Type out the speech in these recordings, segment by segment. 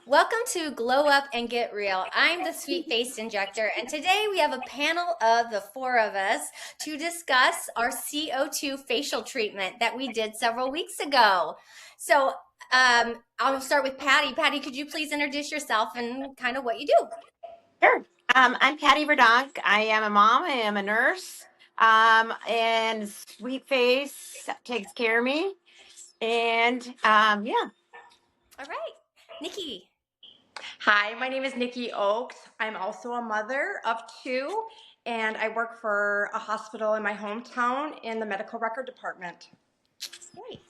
Welcome to Glow Up and Get Real. I'm the Sweet Faced Injector, and today we have a panel of the four of us to discuss our CO2 facial treatment that we did several weeks ago. I'll start with Patty. Patty, could you please introduce yourself and kind of what you do? Sure. I'm Patty Verdonk. I am a mom. I am a nurse. And Sweet Face takes care of me. And yeah. All right, Nikki. Hi, my name is Nikki Oakes. I'm also a mother of two, and I work for a hospital in my hometown in the medical record department. Great.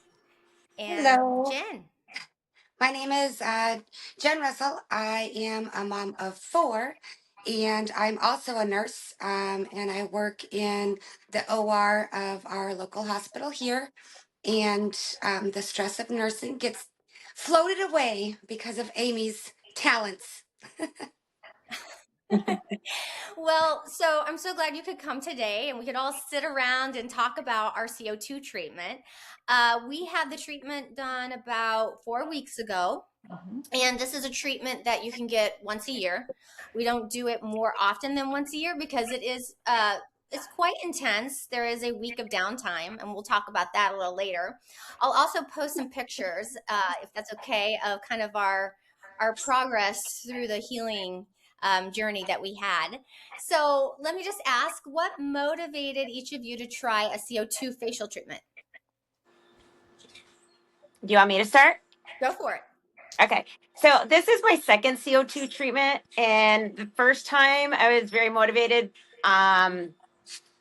And Hello, Jen. my name is Jen Russell. I am a mom of four, and I'm also a nurse. And I work in the OR of our local hospital here. And the stress of nursing gets floated away because of Amy's talents. Well, so I'm so glad you could come today and we could all sit around and talk about our CO2 treatment. We had the treatment done about 4 weeks ago. And this is a treatment that you can get once a year. We don't do it more often than once a year because it's quite intense. There is a week of downtime, and we'll talk about that a little later. I'll also post some pictures, if that's okay, of kind of our progress through the healing journey that we had. So let me just ask, what motivated each of you to try a CO2 facial treatment? Do you want me to start? Go for it. Okay. So this is my second CO2 treatment. And the first time I was very motivated.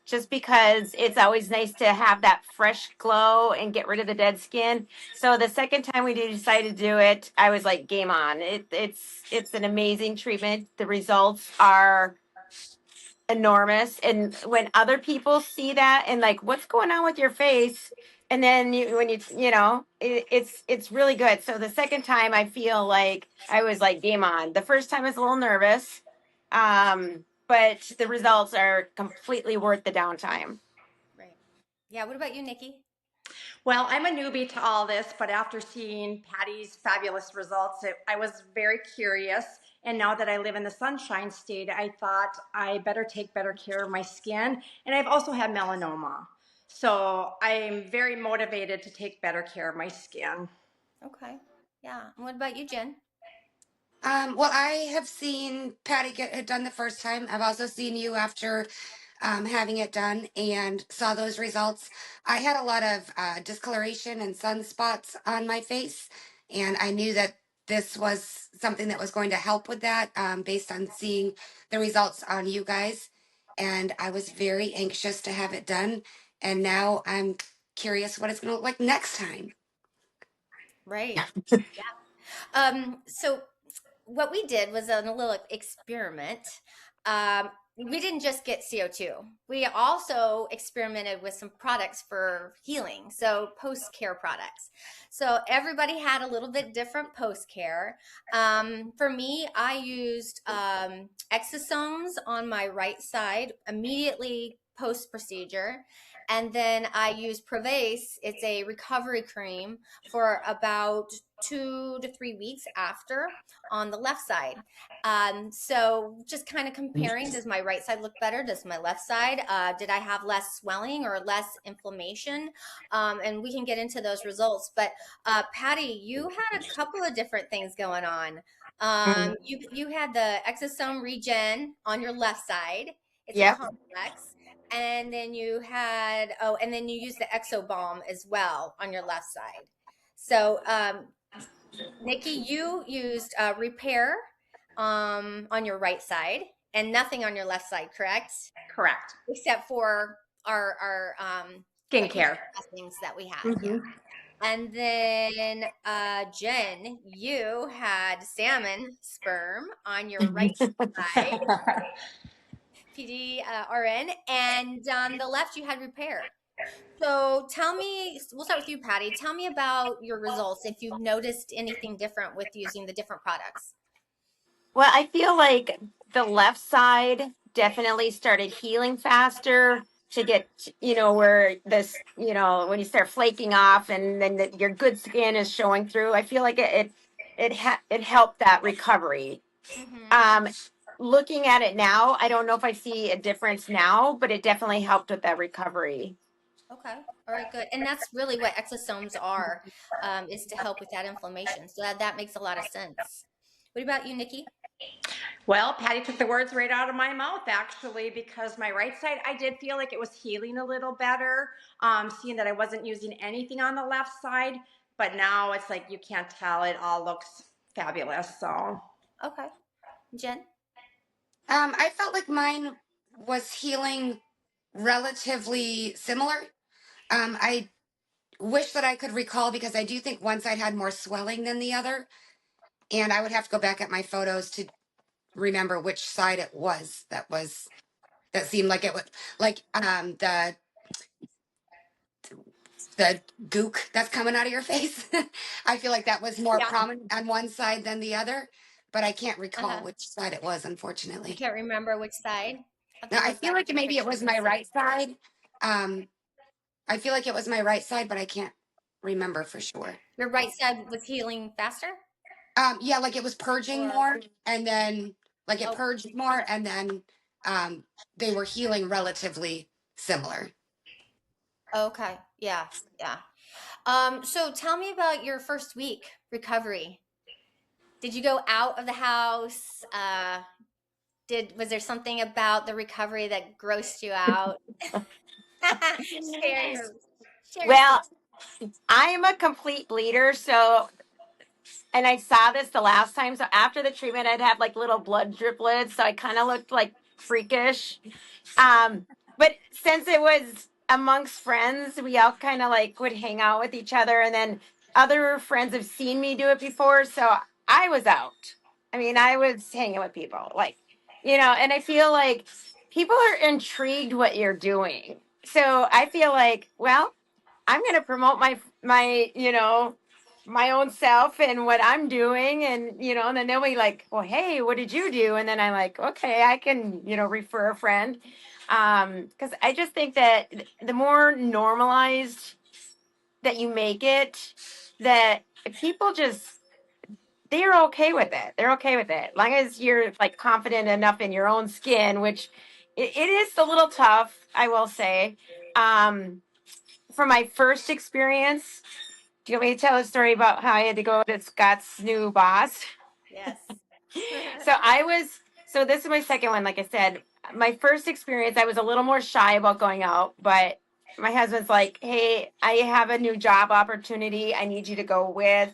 Just because it's always nice to have that fresh glow and get rid of the dead skin. So the second time we decided to do it, I was like, game on. It's an amazing treatment. The results are enormous, and when other people see that and like, what's going on with your face, and then when it's really good. So the second time, I feel like I was like, game on. The first time I was a little nervous, but the results are completely worth the downtime. Right. Yeah. What about you, Nikki? Well, I'm a newbie to all this, but after seeing Patty's fabulous results, I was very curious. And now that I live in the Sunshine State, I thought I better take better care of my skin. And I've also had melanoma. So I'm very motivated to take better care of my skin. Okay. Yeah. And what about you, Jen? Well, I have seen Patty get it done the first time. I've also seen you after having it done and saw those results. I had a lot of discoloration and sunspots on my face, and I knew that this was something that was going to help with that based on seeing the results on you guys. And I was very anxious to have it done. And now I'm curious what it's going to look like next time. Right. So what we did was a little experiment. We didn't just get CO2. We also experimented with some products for healing, so post-care products. So everybody had a little bit different post-care. For me, I used exosomes on my right side immediately post-procedure. And then I used Prevace. It's a recovery cream for about 2 to 3 weeks after on the left side. So just kind of comparing, does my right side look better? Does my left side? Did I have less swelling or less inflammation? And we can get into those results. But Patty, you had a couple of different things going on. You had the exosome regen on your left side. It's a Yep. complex. And then you had, and then you used the exo balm as well on your left side. So Nikki, you used repair on your right side and nothing on your left side, correct? Correct. Except for our Skincare. things that we had. Yeah. Mhm. And then Jen, you had salmon sperm on your right side, PDRN, and on the left you had repair. So tell me, we'll start with you, Patty. Tell me about your results if you've noticed anything different with using the different products. Well, I feel like the left side definitely started healing faster to get, where this, when you start flaking off and then your good skin is showing through. I feel like it it helped that recovery. Um, Looking at it now, I don't know if I see a difference now, but it definitely helped with that recovery. Okay. All right, good. And that's really what exosomes are, is to help with that inflammation. So that makes a lot of sense. What about you, Nikki? Well, Patty took the words right out of my mouth, actually, because my right side, I did feel like it was healing a little better, seeing that I wasn't using anything on the left side. But now it's like you can't tell. It all looks fabulous. So, Okay. Jen? I felt like mine was healing relatively similar. I wish that I could recall because I do think one side had more swelling than the other, and I would have to go back at my photos to remember which side it was that seemed like it was like the gook that's coming out of your face. I feel like that was more yeah. prominent on one side than the other, but I can't recall Uh-huh. which side it was, You unfortunately. can't remember which side? I have Now to I look feel back like at the maybe it pictures was and my see. right side. Um, I feel like it was my right side, but I can't remember for sure. Your right side was healing faster? Yeah, like it was purging Or, more, and then like it oh, purged more, and then um, they were healing relatively similar. okay. Yeah. Yeah. So tell me about your first week recovery. Did you go out of the house? Was there something about the recovery that grossed you out? share your share your story. Well, I am a complete bleeder, so and I saw this the last time. So after the treatment, I'd have like little blood driplets, so I kind of looked like freakish. But since it was amongst friends, we all kind of like would hang out with each other, and then other friends have seen me do it before, so I was out. I mean, I was hanging with people, like, and I feel like people are intrigued what you're doing. So I feel like, well, I'm going to promote my own self and what I'm doing. And then they'll be like, well, hey, what did you do? And then I'm like, okay, I can, refer a friend. Cause I just think that the more normalized that you make it, that people they're okay with it. They're okay with it. As long as you're like confident enough in your own skin, which it is a little tough, I will say. From my first experience, do you want me to tell a story about how I had to go to Scott's new boss? Yes. So so this is my second one. Like I said, my first experience, I was a little more shy about going out, but my husband's like, hey, I have a new job opportunity. I need you to go with.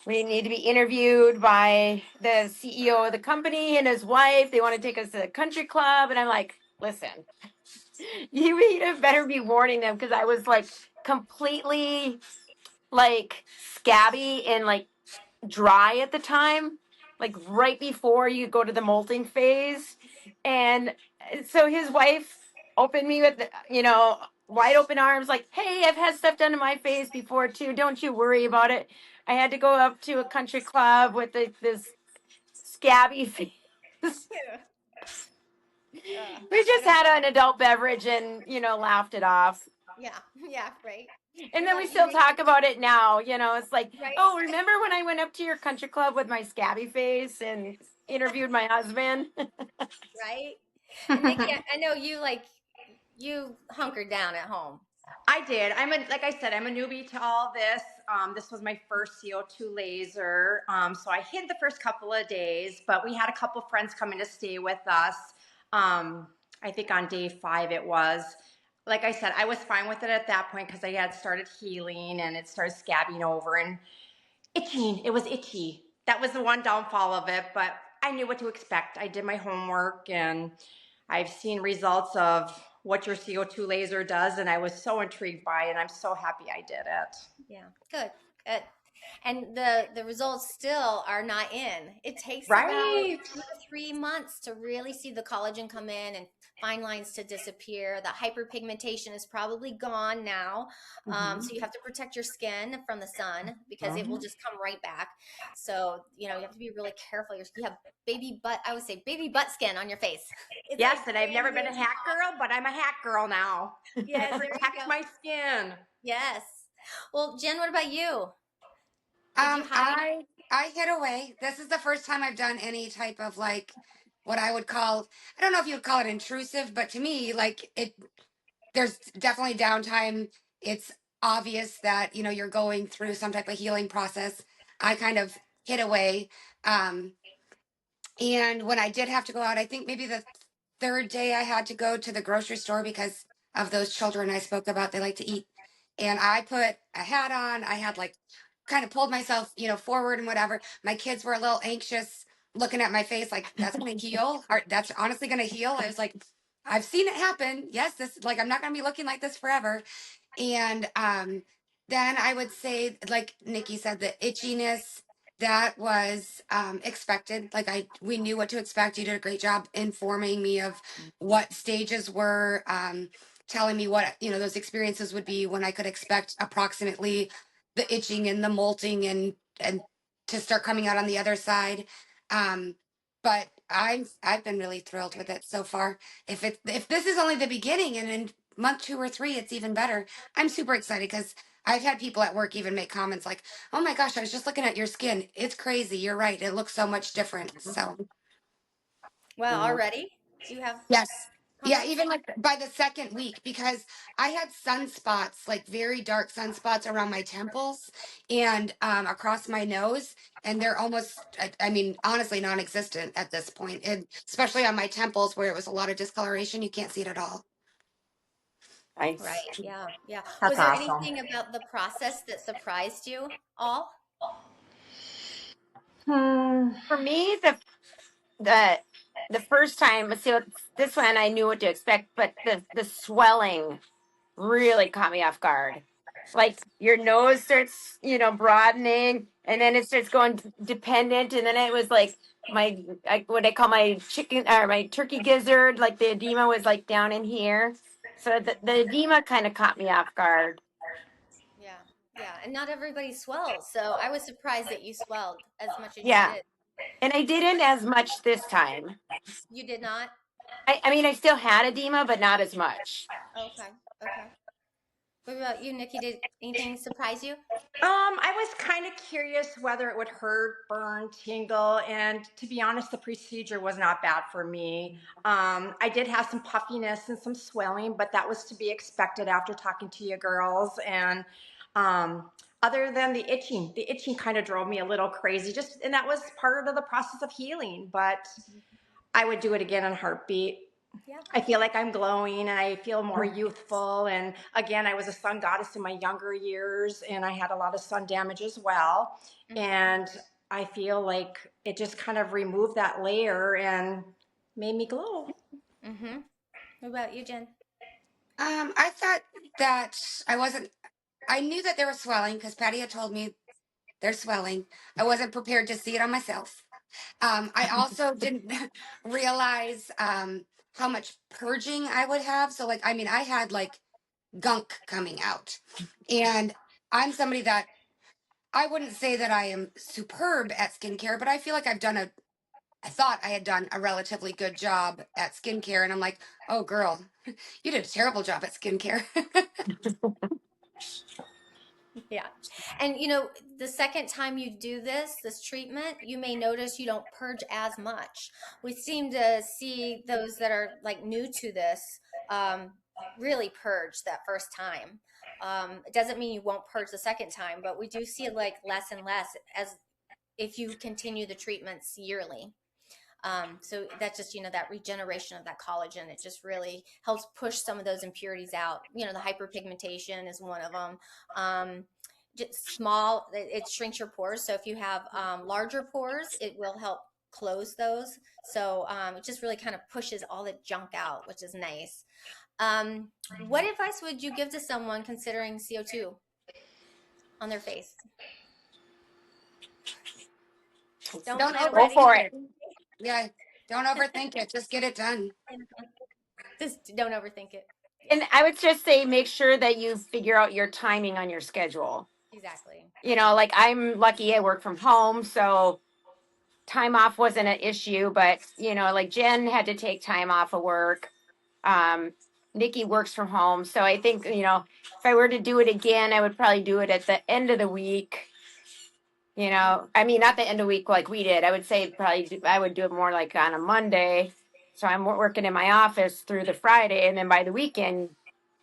We need to be interviewed by the CEO of the company and his wife. They want to take us to the country club. And I'm like, listen, you better be warning them because I was like completely like scabby and like dry at the time, like right before you go to the molting phase. And so his wife opened me with, wide open arms, like, hey, I've had stuff done to my face before too. Don't you worry about it. I had to go up to a country club with this scabby face. We I just don't. had an adult beverage and, laughed it off. Yeah. Yeah. Right. And What then we about you, still Nikki? talk about it now. It's like, Right. oh, remember when I went up to your country club with my scabby face and interviewed my husband? Right. And Nikki, I know you hunkered down at home. I did. Like I said, I'm a newbie to all this. This was my first CO2 laser. So I hid the first couple of days, but we had a couple friends coming to stay with us. I think on day 5 it was. Like I said, I was fine with it at that point because I had started healing and it started scabbing over and itching. It was itchy. That was the one downfall of it, but I knew what to expect. I did my homework and I've seen results of what your CO2 laser does, and I was so intrigued by it. And I'm so happy I did it. Yeah. Good. Good. And the results still are not in. It takes about Right. 2 to 3 months to really see the collagen come in and fine lines to disappear. The hyperpigmentation is probably gone now. So you have to protect your skin from the sun because it will just come right back. So, you have to be really careful. You have baby butt, I would say baby butt skin on your face. It's Yes, like and I've never brand been new. a hack girl, but I'm a hack girl now to Yes, there you protect go. my skin. Yes. Well, Jen, what about you? Did you Um, hide? I I hid away. This is the first time I've done any type of like what I would call, I don't know if you would call it intrusive, but to me, like it, there's definitely downtime. It's obvious that, you know, you're going through some type of healing process. I kind of hid away. Um, and when I did have to go out, I think maybe the third day I had to go to the grocery store because of those children I spoke about. They like to eat. And I put a hat on. I had like kind of pulled myself, you know, forward and whatever. My kids were a little anxious looking at my face, like, that's going to heal. Or that's honestly going to heal. I was like, I've seen it happen. Yes, this, like, I'm not going to be looking like this forever. And then I would say, like Nikki said, the itchiness that was expected. Like we knew what to expect. You did a great job informing me of what stages were, telling me what, you know, those experiences would be, when I could expect approximately the itching and the molting and to start coming out on the other side. Um, but I've been really thrilled with it so far. If this is only the beginning, and in month 2 or 3 it's even better, I'm super excited because I've had people at work even make comments like, "Oh my gosh, I was just looking at your skin. It's crazy. You're right. It looks so much different." So Well, already you have yes. Yeah, comments. even like by the second week, because I had sunspots, like very dark sunspots around my temples and across my nose. And they're almost, I mean, honestly, non existent at this point. And especially on my temples where it was a lot of discoloration, you can't see it at all. Right. Nice. Yeah. Yeah. Was That's there awesome. anything about the process that surprised you all? Hmm. For me, the the first time, so this one I knew what to expect, but the swelling really caught me off guard. Like your nose starts, you know, broadening, and then it starts going dependent, and then it was like what I call my chicken or my turkey gizzard, like the edema was like down in here. So the edema kind of caught me off guard. Yeah. Yeah. And not everybody swells. So I was surprised that you swelled as much as you Yeah, did. and I didn't as much this time. You did not? I mean, I still had edema, but not as much. Okay. Okay. What about you, Nikki? Did anything surprise you? I was kind of curious whether it would hurt, burn, tingle, and to be honest, the procedure was not bad for me. I did have some puffiness and some swelling, but that was to be expected after talking to you girls. And other than the itching kind of drove me a little crazy. Just and that was part of the process of healing. But I would do it again in a heartbeat. Yeah. I feel like I'm glowing and I feel more youthful. And again, I was a sun goddess in my younger years and I had a lot of sun damage as well. Hmm. And I feel like it just kind of removed that layer and made me glow. Hmm. What about you, Jen? I thought that I wasn't, I knew that they were swelling because Patty had told me they're swelling. I wasn't prepared to see it on myself. I also didn't realize how much purging I would have. So, like, I mean, I had like gunk coming out. And I'm somebody that I wouldn't say that I am superb at skincare, but I feel like I thought I had done a relatively good job at skincare. And I'm like, oh, girl, you did a terrible job at skincare. Yeah. And the second time you do this treatment, you may notice you don't purge as much. We seem to see those that are like new to this um, really purge that first time. It doesn't mean you won't purge the second time, but we do see like less and less as if you continue the treatments yearly. So that's just, that regeneration of that collagen. It just really helps push some of those impurities out. The hyperpigmentation is one of them. Just small, it shrinks your pores. So if you have larger pores, it will help close those. So it just really kind of pushes all the junk out, which is nice. What advice would you give to someone considering CO2 on their face? Don't Don't plan a Go wedding. for overthink it. it. Yeah. Don't overthink it. Just get it done. Just don't overthink it. Yeah, And I would just say make sure that you figure out your timing on your schedule. exactly. You know, like I'm lucky I work from home, so time off wasn't an issue, but like Jen had to take time off of work. Um, Nikki works from home. So I think, if I were to do it again, I would probably do it at the end of the week You know, I mean, not the end of week like we did. I would say I would do it more like on a Monday. So I'm working in my office through the Friday, and then by the weekend,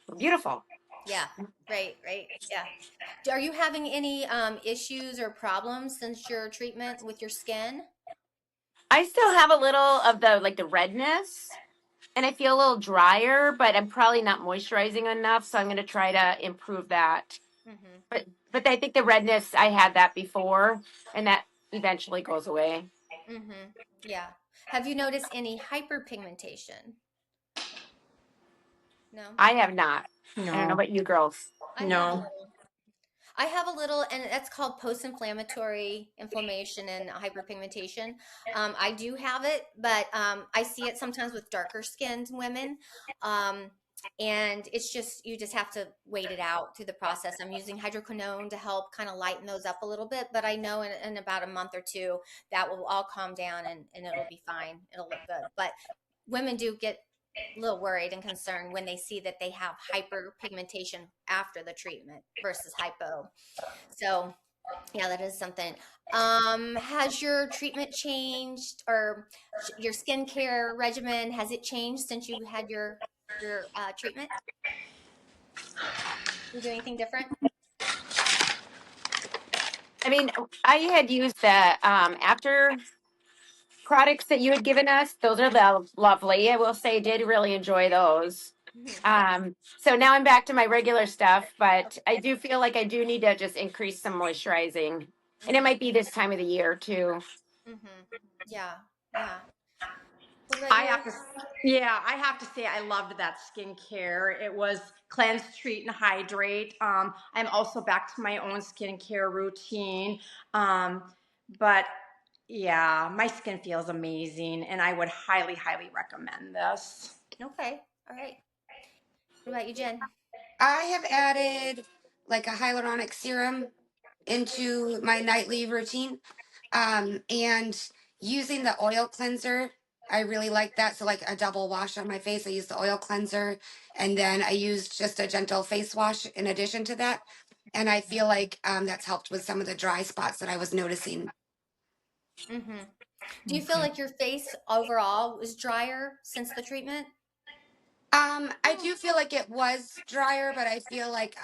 we're beautiful. Yeah, right. Yeah. Are you having any issues or problems since your treatment with your skin? I still have a little of the redness, and I feel a little drier, but I'm probably not moisturizing enough, so I'm going to try to improve that. Mm-hmm. But I think the redness I had that before, and that eventually goes away. Mm-hmm. Yeah. Have you noticed any hyperpigmentation? No, I have not. I don't know No, about you girls. I have a no. little. I have a little, and that's called post-inflammatory inflammation and hyperpigmentation. I do have it, but I see it sometimes with darker skinned women. Um, and it's just, you just have to wait it out through the process. I'm using hydroquinone to help kind of lighten those up a little bit, but I know in about a month or two that will all calm down and it'll be fine. It'll look good. But women do get a little worried and concerned when they see that they have hyperpigmentation after the treatment versus hypo. So, yeah, that is something. Has your treatment changed or your skincare regimen, has it changed since you had your treatment? You do anything different? I mean, I had used the after products that you had given us. Those are lovely. I will say, I did really enjoy those. Hmm. So now I'm back to my regular stuff, but I do feel like I do need to just increase some moisturizing, and it Hmm. might be this time of the year too. Hmm. Yeah, yeah. What about I you? have to, yeah, I have to say I loved that skincare. It was cleanse, treat, and hydrate. I'm also back to my own skincare routine. Um, but yeah, my skin feels amazing, and I would highly, highly recommend this. Okay, all right. What about you, Jen? I have added like a hyaluronic serum into my nightly routine. And using the oil cleanser, I really like that. So like a double wash on my face, I use the oil cleanser, and then I used just a gentle face wash in addition to that. And I feel like that's helped with some of the dry spots that I was noticing. Hmm. Do you feel like your face overall is drier since the treatment? I do feel like it was drier, but I feel like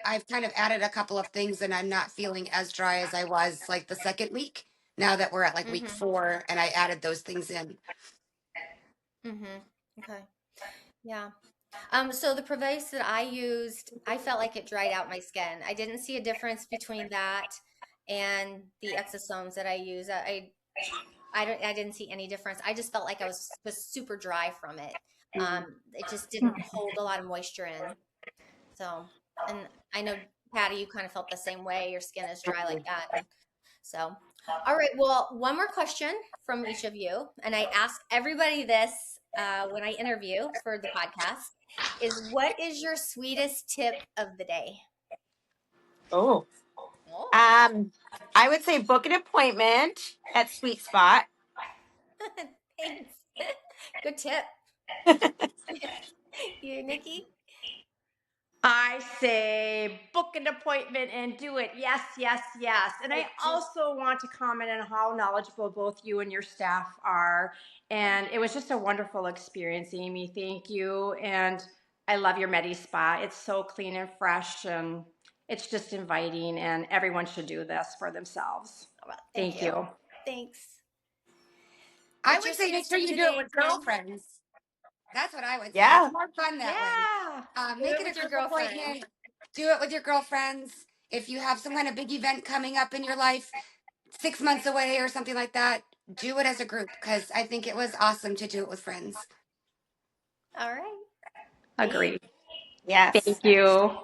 I've kind of added a couple of things and I'm not feeling as dry as I was like the second week. Now that we're at like week Mm-hmm. 4 and I added those things in. Mm-hmm. Okay. Yeah. So the Prevace that I used, I felt like it dried out my skin. I didn't see a difference between that and the exosomes that I use. I didn't see any difference. I just felt like I was super dry from it. Mhm. It just didn't hold a lot of moisture in. So, and I know Patty, you kind of felt the same way. Your skin is dry like that. And so, all right. Well, one more question from each of you, and I ask everybody this when I interview for the podcast: is what is your sweetest tip of the day? Oh, Oh, I would say book an appointment at Sweet Spot. thanks. Good tip. You, Nikki? I say book an appointment and do it. Yes, yes, yes. And I also want to comment on how knowledgeable both you and your staff are. And it was just a wonderful experience, Amy. Thank you. And I love your Medi Spa. It's so clean and fresh and it's just inviting and everyone should do this for themselves. Well, thank Thank you. you. Thanks. I What's your would say make sweetest sure tip you do it today, with Jen? girlfriends. That's what I would say. It's Yeah. more fun that way. Yeah. Do Make it it a with your group girlfriend. appointment. Do it with your girlfriends. If you have some kind of big event coming up in your life, 6 months away or something like that, do it as a group because I think it was awesome to do it with friends. All right. Thanks. Agree. Yes. Thank you.